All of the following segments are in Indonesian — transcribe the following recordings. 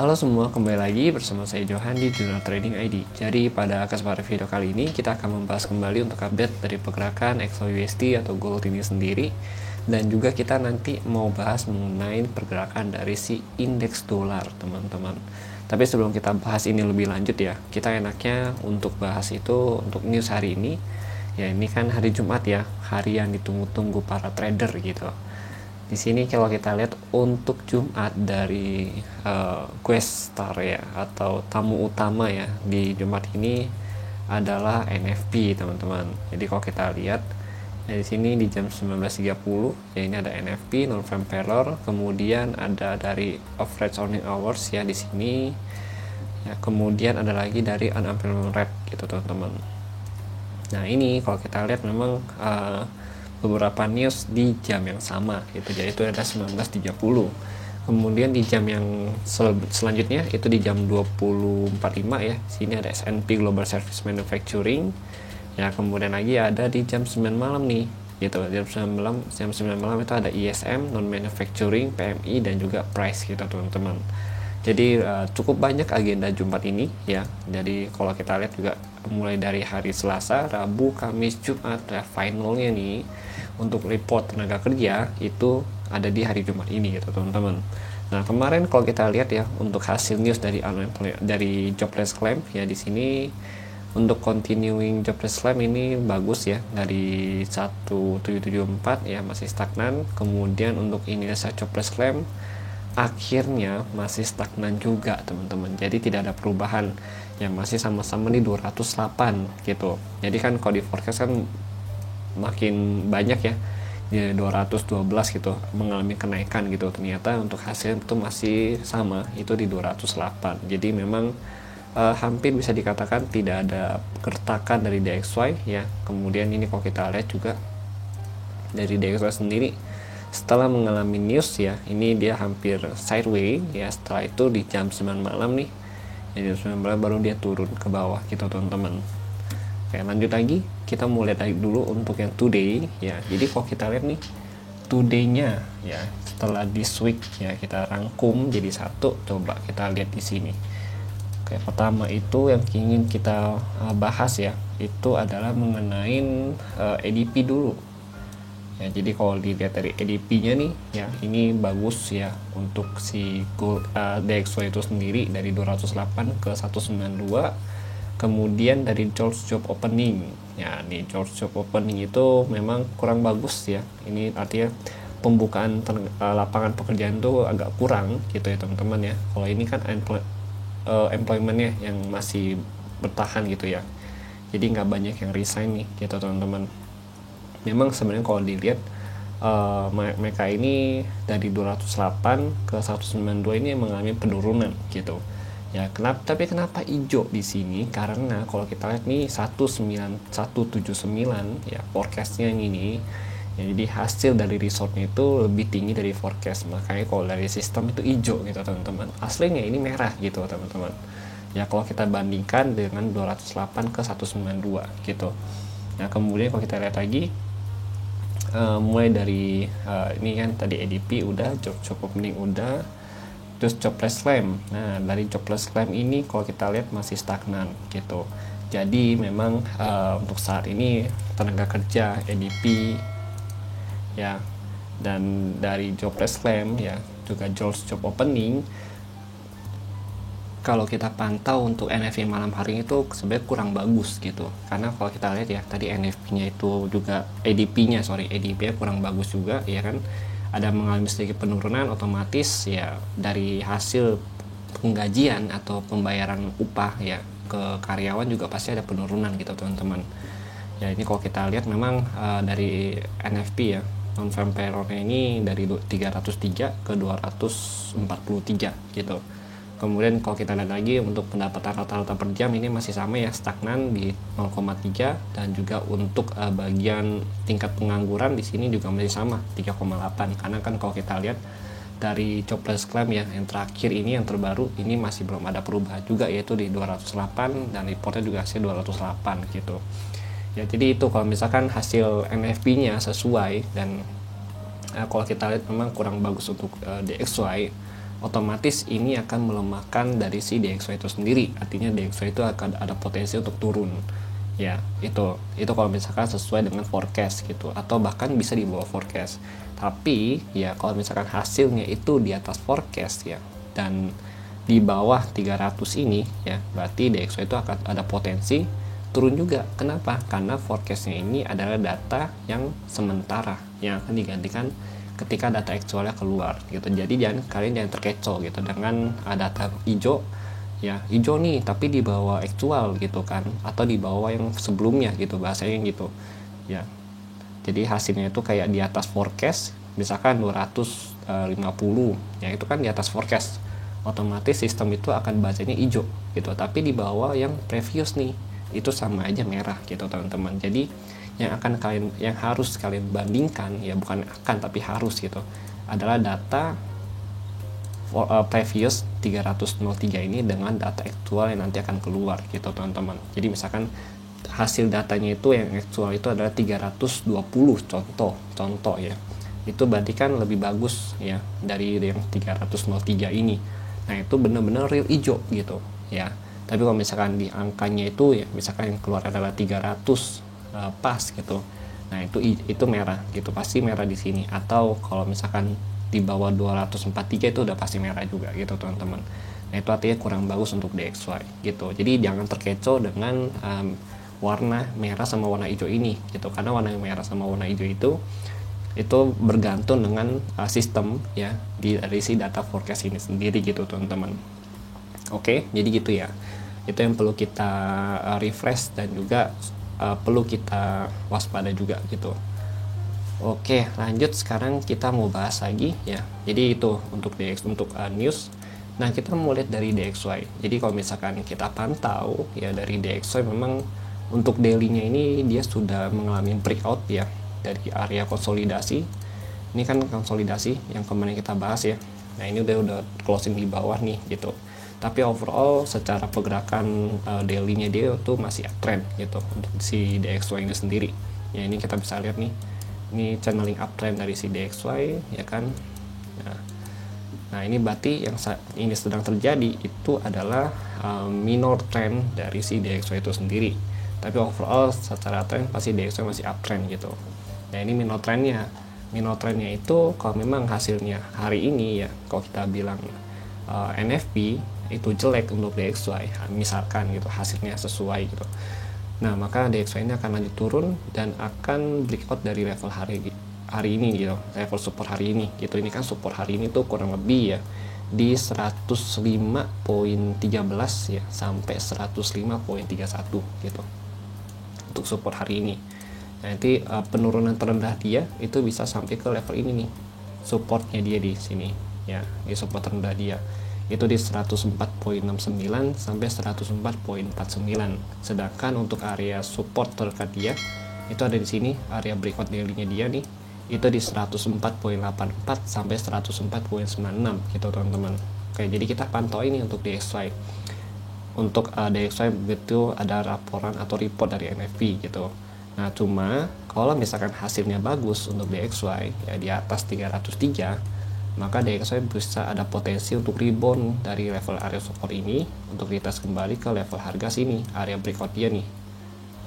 Halo semua, kembali lagi bersama saya Johan di Jurnal Trading ID. Jadi pada kesempatan video kali ini kita akan membahas kembali untuk update dari pergerakan XAUUSD atau gold ini sendiri. Dan juga kita nanti mau bahas mengenai pergerakan dari si indeks dolar, teman-teman. Tapi sebelum kita bahas ini lebih lanjut ya, kita enaknya untuk bahas itu untuk news hari ini. Ya ini kan hari Jumat ya, hari yang ditunggu-tunggu para trader gitu. Di sini kalau kita lihat untuk Jumat dari guest star ya atau tamu utama ya di Jumat ini adalah NFP, teman-teman. Jadi kalau kita lihat di sini di jam 19.30 ya, ini ada NFP non-farm kemudian ada dari average earning hours ya di sini ya, kemudian ada lagi dari unemployment rate gitu, teman-teman. Nah ini kalau kita lihat memang beberapa news di jam yang sama gitu, yaitu ada 19.30. Kemudian di jam yang selanjutnya itu di jam 20.45 ya, sini ada S&P Global Service Manufacturing ya, kemudian lagi ada di jam 9 malam nih gitu, jam 9 malam itu ada ISM non manufacturing, PMI dan juga price gitu, teman-teman. Jadi cukup banyak agenda Jumat ini ya. Jadi kalau kita lihat juga mulai dari hari Selasa, Rabu, Kamis, Jumat ya, finalnya nih untuk report tenaga kerja itu ada di hari Jumat ini gitu, teman-teman. Nah kemarin kalau kita lihat ya untuk hasil news dari jobless claim ya, di sini untuk continuing jobless claim ini bagus ya, dari 1774 ya masih stagnan. Kemudian untuk Indonesia jobless claim akhirnya masih stagnan juga, teman-teman. Jadi tidak ada perubahan yang masih sama-sama di 208 gitu. Jadi kan kalau di forecast kan makin banyak ya, di 212 gitu mengalami kenaikan gitu. Ternyata untuk hasil itu masih sama, itu di 208. Jadi memang hampir bisa dikatakan tidak ada gertakan dari DXY ya. Kemudian ini kalau kita lihat juga dari DXY sendiri setelah mengalami news ya, ini dia hampir sideways ya. Setelah itu di jam 9 malam nih ya, jam 9 malam baru dia turun ke bawah gitu, teman-teman. Oke, lanjut lagi, kita mulai lihat dulu untuk yang today ya. Jadi kalau kita lihat nih today-nya ya, setelah this week ya kita rangkum jadi satu. Coba kita lihat di sini. Oke, pertama itu yang ingin kita bahas ya, itu adalah mengenai ADP dulu. Ya, jadi kalau dilihat dari ADP-nya nih ya, ini bagus ya untuk si DXY itu sendiri dari 208 ke 192. Kemudian dari George Job Opening ya, di George Job Opening itu memang kurang bagus ya. Ini artinya pembukaan lapangan pekerjaan itu agak kurang gitu ya, teman-teman ya. Kalau ini kan employment-nya yang masih bertahan gitu ya, jadi nggak banyak yang resign nih gitu, teman-teman. Memang sebenarnya kalau dilihat mereka ini dari 208 ke 192 ini mengalami penurunan gitu ya. Tapi kenapa hijau di sini? Karena kalau kita lihat nih 179 ya forecastnya ini ya, jadi hasil dari resortnya itu lebih tinggi dari forecast, makanya kalau dari sistem itu hijau gitu, teman-teman. Aslinya ini merah gitu, teman-teman ya, kalau kita bandingkan dengan 208 ke 192 gitu. Nah kemudian kalau kita lihat lagi mulai dari ini kan tadi ADP udah, job opening udah, terus jobless claim. Nah dari jobless claim ini kalau kita lihat masih stagnan gitu. Jadi memang untuk saat ini tenaga kerja ADP ya, dan dari jobless claim ya, juga job opening, kalau kita pantau untuk NFP malam hari ini itu sebenarnya kurang bagus gitu. Karena kalau kita lihat ya tadi NFP-nya itu juga ADP-nya kurang bagus juga ya kan. Ada mengalami sedikit penurunan, otomatis ya dari hasil penggajian atau pembayaran upah ya ke karyawan juga pasti ada penurunan gitu, teman-teman. Ya ini kalau kita lihat memang dari NFP ya, non-farm payroll-nya ini dari 303 ke 243 gitu. Kemudian kalau kita lihat lagi untuk pendapatan rata-rata per jam ini masih sama ya, stagnan di 0,3, dan juga untuk bagian tingkat pengangguran di sini juga masih sama 3,8. Karena kan kalau kita lihat dari jobless claim ya yang terakhir ini, yang terbaru ini masih belum ada perubahan juga, yaitu di 208, dan reportnya juga hasil 208 gitu. Ya jadi itu kalau misalkan hasil NFP-nya sesuai, dan kalau kita lihat memang kurang bagus untuk DXY otomatis ini akan melemahkan dari si DXY itu sendiri. Artinya DXY itu akan ada potensi untuk turun. Ya, itu kalau misalkan sesuai dengan forecast gitu, atau bahkan bisa di bawah forecast. Tapi ya kalau misalkan hasilnya itu di atas forecast ya, dan di bawah 300 ini ya, berarti DXY itu akan ada potensi turun juga. Kenapa? Karena forecastnya ini adalah data yang sementara yang akan digantikan ketika data aktualnya keluar gitu. Jadi kalian jangan terkecoh gitu dengan data hijau ya, hijau nih tapi di bawah aktual gitu kan, atau di bawah yang sebelumnya gitu, bahasanya gitu ya. Jadi hasilnya itu kayak di atas forecast, misalkan 250 ya, itu kan di atas forecast, otomatis sistem itu akan bacanya hijau gitu. Tapi di bawah yang previous nih, itu sama aja merah gitu teman-teman. Jadi yang harus kalian bandingkan ya, bukan akan tapi harus gitu, adalah data previous 303 ini dengan data aktual yang nanti akan keluar gitu teman-teman. Jadi misalkan hasil datanya itu yang aktual itu adalah 320 contoh ya, itu berarti kan lebih bagus ya dari yang 303 ini. Nah itu benar-benar real hijau gitu ya. Tapi kalau misalkan di angkanya itu ya, misalkan yang keluar adalah 300 pas gitu, nah itu merah gitu, pasti merah di sini. Atau kalau misalkan di bawah 243 itu udah pasti merah juga gitu teman-teman. Nah itu artinya kurang bagus untuk DXY gitu. Jadi jangan terkecoh dengan warna merah sama warna hijau ini gitu, karena warna merah sama warna hijau itu bergantung dengan sistem ya dari si data forecast ini sendiri gitu teman-teman. Oke, jadi gitu ya, itu yang perlu kita refresh dan juga perlu kita waspada juga gitu. Oke, lanjut, sekarang kita mau bahas lagi ya. Jadi itu untuk news. Nah, kita mau lihat dari DXY. Jadi kalau misalkan kita pantau ya dari DXY, memang untuk daily-nya ini dia sudah mengalami breakout ya dari area konsolidasi. Ini kan konsolidasi yang kemarin kita bahas ya. Nah, ini udah closing di bawah nih gitu. Tapi overall secara pergerakan daily-nya dia tuh masih uptrend gitu untuk si DXY ini sendiri. Ya, ini kita bisa lihat nih. Ini channeling uptrend dari si DXY ya kan. Nah ini berarti yang ini sedang terjadi itu adalah minor trend dari si DXY itu sendiri. Tapi overall secara trend pasti DXY masih uptrend gitu. Nah ini minor trendnya itu kalau memang hasilnya hari ini ya, kalau kita bilang NFP itu jelek untuk DXY misalkan gitu, hasilnya sesuai gitu, nah maka DXY ini akan lanjut turun dan akan breakout dari level hari ini gitu, level support hari ini gitu. Ini kan support hari ini tuh kurang lebih ya di 105.13 ya sampai 105.31 gitu untuk support hari ini. Nanti penurunan terendah dia itu bisa sampai ke level ini nih, supportnya dia di sini ya, di support terendah dia itu di 104.69 sampai 104.49. Sedangkan untuk area support terdekat dia itu ada di sini, area breakout daily-nya dia nih itu di 104.84 sampai 104.96 gitu teman-teman. Oke, jadi kita pantau ini untuk DXY. Untuk DXY begitu ada laporan atau report dari NFP gitu. Nah, cuma kalau misalkan hasilnya bagus untuk DXY ya di atas 303, maka DXY bisa ada potensi untuk rebound dari level area support ini untuk retest kembali ke level harga sini, area breakout dia nih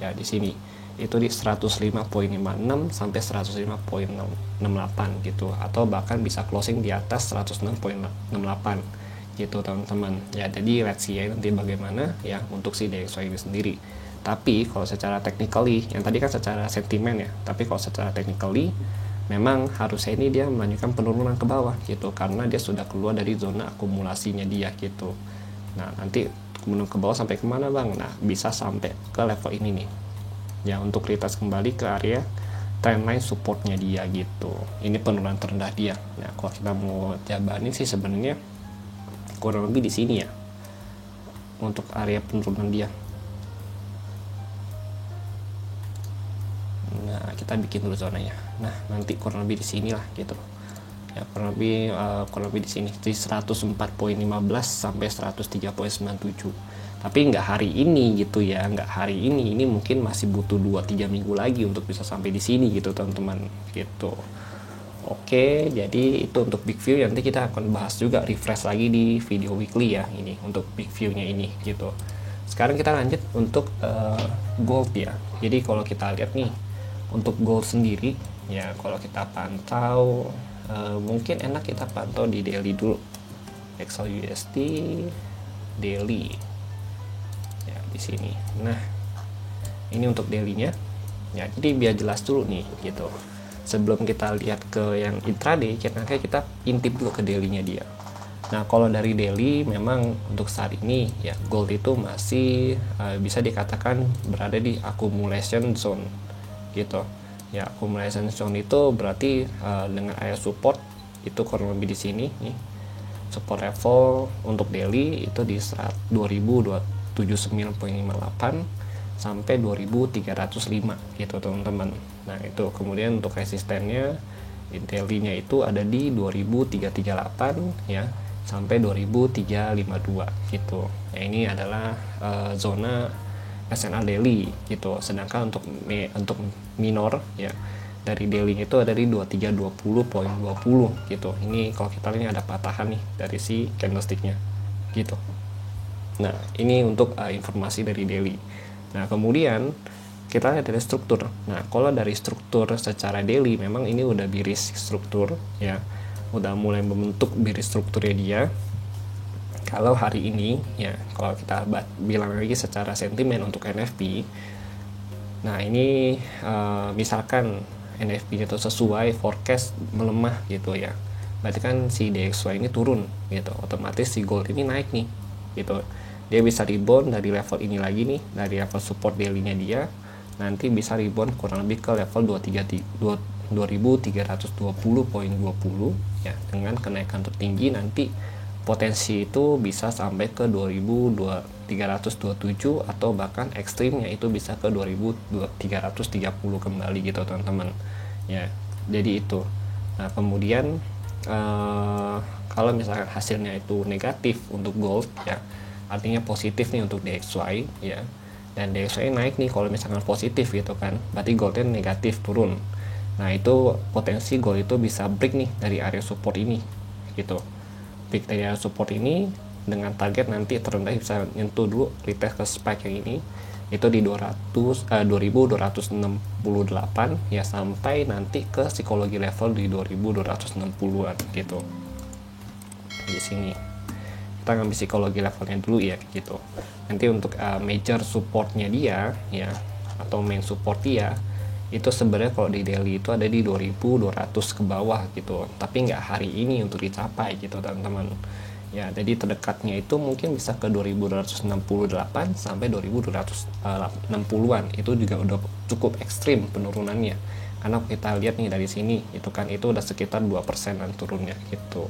ya di sini itu di 105.56 sampai 105.68 gitu, atau bahkan bisa closing di atas 106.68 gitu teman-teman ya. Jadi let's see ya nanti bagaimana ya untuk si DXY ini sendiri. Tapi kalau secara technically, yang tadi kan secara sentimen ya, tapi kalau secara technically memang harusnya ini dia melanjutkan penurunan ke bawah gitu, karena dia sudah keluar dari zona akumulasinya dia gitu. Nah nanti menurun ke bawah sampai kemana bang? Nah bisa sampai ke level ini nih ya, untuk retest kembali ke area trendline supportnya dia gitu. Ini penurunan terendah dia. Nah kalau kita mau jabanin sih sebenarnya kurang lebih di sini ya untuk area penurunan dia. Nah kita bikin dulu zonanya. Nah nanti kurang lebih di sini lah gitu ya, kurang lebih di sini di 104.15 sampai 103.97. Tapi nggak hari ini gitu ya, nggak hari ini mungkin masih butuh 2-3 minggu lagi untuk bisa sampai di sini gitu teman-teman gitu. Oke, jadi itu untuk big view. Nanti kita akan bahas juga, refresh lagi di video weekly ya, ini untuk big view-nya ini gitu. Sekarang kita lanjut untuk gold ya. Jadi kalau kita lihat nih untuk gold sendiri ya, kalau kita pantau mungkin enak kita pantau di daily dulu. XAUUSD daily ya di sini. Nah, ini untuk daily-nya ya. Jadi biar jelas dulu nih gitu. Sebelum kita lihat ke yang intraday, kita intip dulu ke daily-nya dia. Nah, kalau dari daily memang untuk saat ini ya gold itu masih bisa dikatakan berada di accumulation zone gitu. Ya, accumulation zone itu berarti dengan area support itu kurang lebih di sini nih. Support level untuk daily itu di 2079.58 sampai 2305 gitu teman-teman. Nah, itu kemudian untuk resistennya daily-nya itu ada di 2338 ya sampai 2352 gitu. Nah, ini adalah zona SNR daily gitu. Sedangkan untuk minor ya dari daily itu ada di 2320.20 gitu. Ini kalau kita lihat ada patahan nih dari si candlestick-nya gitu. Nah, ini untuk informasi dari daily. Nah, kemudian kita lihat dari struktur. Nah, kalau dari struktur secara daily memang ini udah bearish struktur ya. Udah mulai membentuk bearish strukturnya dia. Kalau hari ini ya, kalau kita bilang lagi secara sentimen untuk NFP. Nah, ini misalkan NFP itu sesuai forecast melemah gitu ya. Berarti kan si DXY ini turun gitu. Otomatis si gold ini naik nih gitu. Dia bisa rebound dari level ini lagi nih, dari level support daily-nya dia, nanti bisa rebound kurang lebih ke level 2320.20 ya, dengan kenaikan tertinggi nanti potensi itu bisa sampai ke 2327 atau bahkan ekstrimnya itu bisa ke 2330 kembali gitu teman-teman ya. Jadi itu. Nah, kemudian kalau misalkan hasilnya itu negatif untuk gold ya, artinya positif nih untuk DXY ya, dan DXY naik nih kalau misalkan positif gitu kan, berarti goldnya negatif turun. Nah, itu potensi gold itu bisa break nih dari area support ini gitu. Break dari area support ini dengan target nanti terendah bisa nyentuh dulu retest ke spike yang ini itu di 2268 ya, sampai nanti ke psikologi level di 2260-an gitu. Di sini kita ngambil psikologi levelnya dulu ya gitu. Nanti untuk major supportnya dia ya, atau main support dia itu sebenarnya kalau di daily itu ada di 2200 ke bawah gitu, tapi nggak hari ini untuk dicapai gitu teman-teman ya. Jadi terdekatnya itu mungkin bisa ke 2268 sampai 2260-an. Itu juga udah cukup ekstrim penurunannya, karena kita lihat nih dari sini itu kan itu udah sekitar 2%-an turunnya gitu,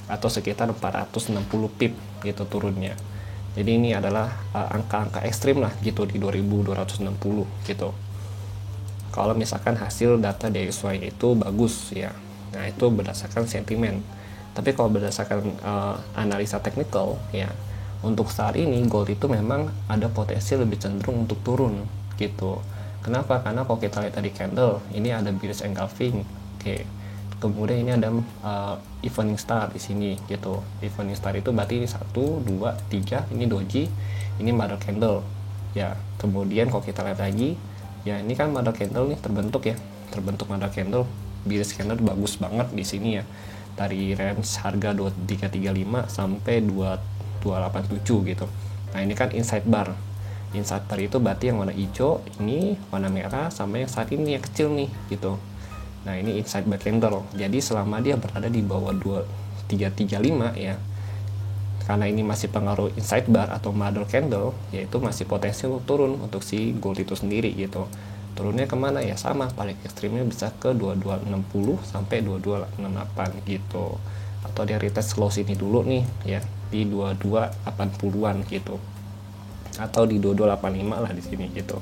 atau sekitar 460 pip gitu turunnya. Jadi ini adalah angka-angka ekstrim lah gitu di 2260 gitu. Kalau misalkan hasil data DXY itu bagus ya, nah itu berdasarkan sentimen. Tapi kalau berdasarkan analisa teknikal ya, untuk saat ini gold itu memang ada potensi lebih cenderung untuk turun gitu. Kenapa? Karena kalau kita lihat tadi candle ini ada bearish engulfing. Oke. Kemudian ini ada evening star di sini gitu. Evening star itu berarti 1 2 3, ini doji, ini mother candle. Ya, kemudian kalau kita lihat lagi, ya ini kan mother candle nih terbentuk ya. Terbentuk mother candle, bearish candle bagus banget di sini ya. Dari range harga 2335 sampai 2287 gitu. Nah, ini kan inside bar. Inside bar itu berarti yang warna hijau, ini warna merah, sama yang saat ini yang kecil nih gitu. Nah, ini inside bar candle. Jadi selama dia berada di bawah 2335 ya, karena ini masih pengaruh inside bar atau mother candle, yaitu masih potensi untuk turun untuk si gold itu sendiri gitu. Turunnya kemana ya, sama paling ekstrimnya bisa ke 2260 sampai 2268 gitu, atau dia retest close ini dulu nih ya di 2280-an gitu, atau di 2285 lah di sini gitu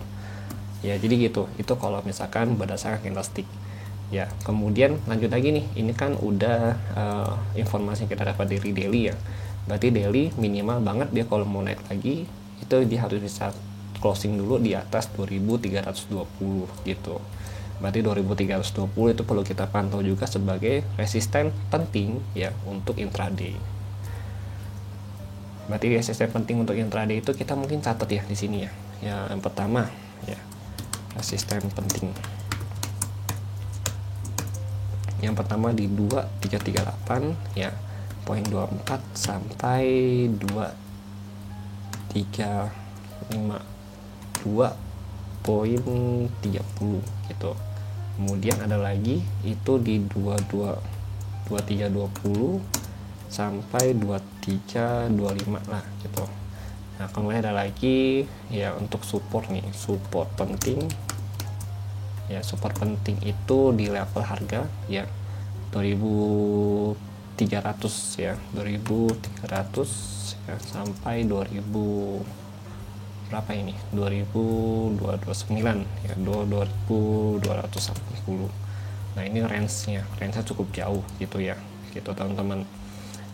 ya. Jadi gitu, itu kalau misalkan berdasarkan candlestick ya. Kemudian lanjut lagi nih, ini kan udah informasi yang kita dapat dari daily ya. Berarti daily minimal banget dia kalau mau naik lagi itu dia harus bisa closing dulu di atas 2320 gitu. Berarti 2320 itu perlu kita pantau juga sebagai resisten penting ya untuk intraday. Berarti resisten penting untuk intraday itu kita mungkin catat ya di sini ya. Ya, yang pertama ya, resisten penting. Yang pertama di 2338 ya, poin 24 sampai 2352 poin 30 gitu. Kemudian ada lagi itu di 2320 sampai 2325 lah gitu. Nah, kemudian ada lagi ya untuk support nih, support penting ya. Support penting itu di level harga ya 2300 ya, 2300 ya, sampai 2000 berapa ini, 2229 ya, 2280. Nah, ini range-nya cukup jauh gitu ya, gitu teman-teman.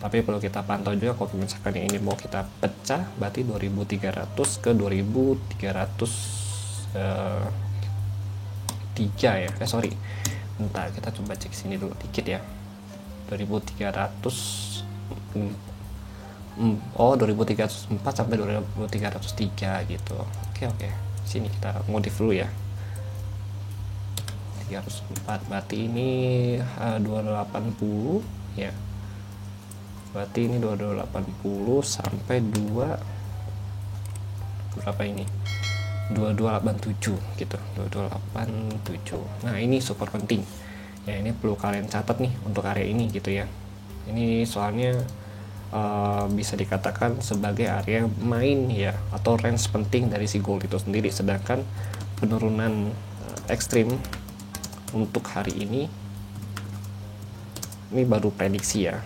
Tapi perlu kita pantau juga kalau misalkan ini mau kita pecah, berarti 2300 ke 2303 ya. Sorry, bentar, kita coba cek sini dulu dikit ya. 2300 2304 sampai 2303 gitu. Oke. Sini kita modif dulu ya. 304 berarti ini 280 ya. Berarti ini 2280 sampai 2 berapa ini? 2287 gitu. 2287. Nah, ini super penting. Ya, ini perlu kalian catat nih untuk area ini gitu ya. Ini soalnya bisa dikatakan sebagai area main ya, atau range penting dari si gold itu sendiri. Sedangkan penurunan ekstrim untuk hari ini baru prediksi ya,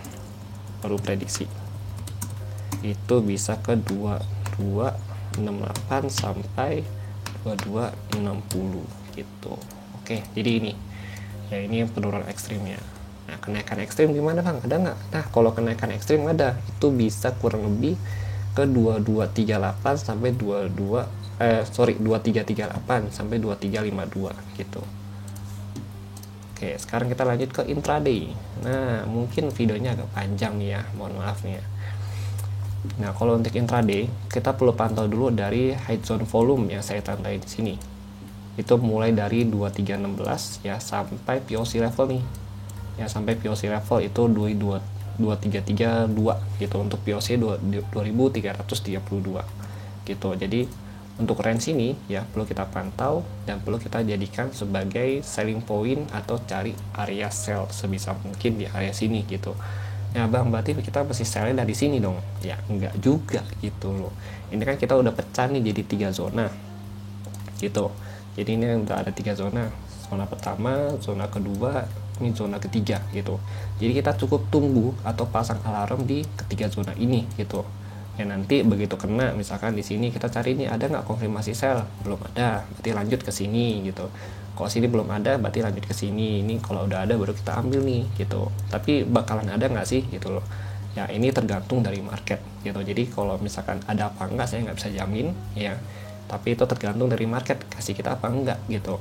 itu bisa ke 2268 sampai 2260 gitu. Oke, jadi ini ya, ini penurunan ekstrimnya. Nah, kenaikan ekstrim gimana Bang? Ada nggak? Nah, kalau kenaikan ekstrim ada, itu bisa kurang lebih ke 2238 sampai 2338 sampai 2352 gitu. Oke, sekarang kita lanjut ke intraday. Nah, mungkin videonya agak panjang nih ya, mohon maaf nih ya. Nah, kalau untuk intraday, kita perlu pantau dulu dari high zone volume yang saya tandai di sini. Itu mulai dari 2316 ya sampai POC level nih. Ya, sampai POC level itu 2332 gitu. Untuk POC 2332 gitu. Jadi untuk range ini ya perlu kita pantau dan perlu kita jadikan sebagai selling point atau cari area sell sebisa mungkin di area sini gitu. Ya Bang, berarti kita mesti sellnya dari sini dong? Ya enggak juga gitu loh. Ini kan kita udah pecah nih jadi 3 zona gitu. Jadi ini udah ada 3 zona. Zona pertama, zona kedua, ini zona ketiga gitu. Jadi kita cukup tunggu atau pasang alarm di ketiga zona ini gitu. Ya, nanti begitu kena, misalkan di sini kita cari nih ada nggak konfirmasi sell, belum ada, berarti lanjut ke sini gitu. Kalau sini belum ada, berarti lanjut ke sini. Ini kalau udah ada baru kita ambil nih gitu. Tapi bakalan ada nggak sih gitu loh. Ya, ini tergantung dari market gitu. Jadi kalau misalkan ada apa enggak, saya nggak bisa jamin ya. Tapi itu tergantung dari market kasih kita apa enggak gitu.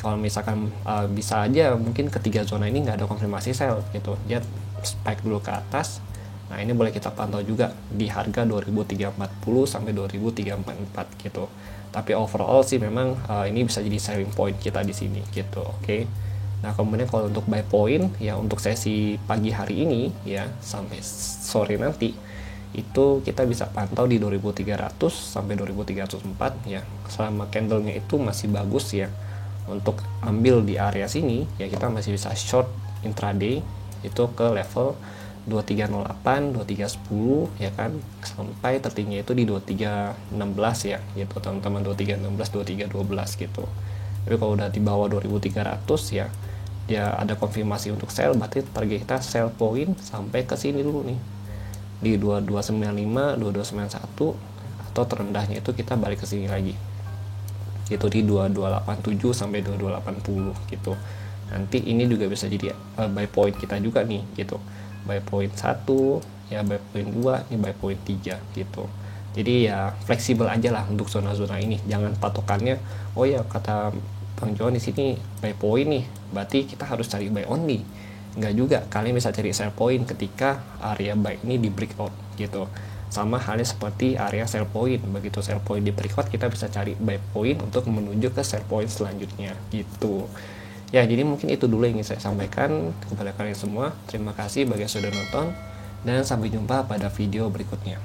Kalau misalkan bisa aja mungkin ketiga zona ini nggak ada konfirmasi sell gitu, dia spike dulu ke atas. Nah, ini boleh kita pantau juga di harga 2340 sampai 2344 gitu. Tapi overall sih memang ini bisa jadi selling point kita di sini gitu. Oke. Nah, kemudian kalau untuk buy point ya, untuk sesi pagi hari ini ya sampai sore nanti itu kita bisa pantau di 2300 sampai 2304 ya. Selama candlenya itu masih bagus ya, untuk ambil di area sini ya kita masih bisa short intraday itu ke level 2308, 2310 ya kan, sampai tertingginya itu di 2316 ya gitu teman-teman, 2316, 2312 gitu. Tapi kalau udah di bawah 2300 ya dia ada konfirmasi untuk sell, berarti target kita sell point sampai ke sini dulu nih di 2295, 2291, atau terendahnya itu kita balik ke sini lagi gitu di 2287 sampai 2280 gitu. Nanti ini juga bisa jadi buy point kita juga nih gitu. Buy point 1 ya, buy point 2, ini buy point 3 gitu. Jadi ya fleksibel aja lah untuk zona-zona ini. Jangan patokannya oh ya kata Bang Johan di sini buy point nih, berarti kita harus cari buy only. Enggak juga, kalian bisa cari sell point ketika area buy ini di breakout gitu. Sama halnya seperti area sell point, begitu sell point di breakout kita bisa cari buy point untuk menuju ke sell point selanjutnya gitu. Ya, jadi mungkin itu dulu yang ingin saya sampaikan kepada kalian semua. Terima kasih bagi yang sudah nonton, dan sampai jumpa pada video berikutnya.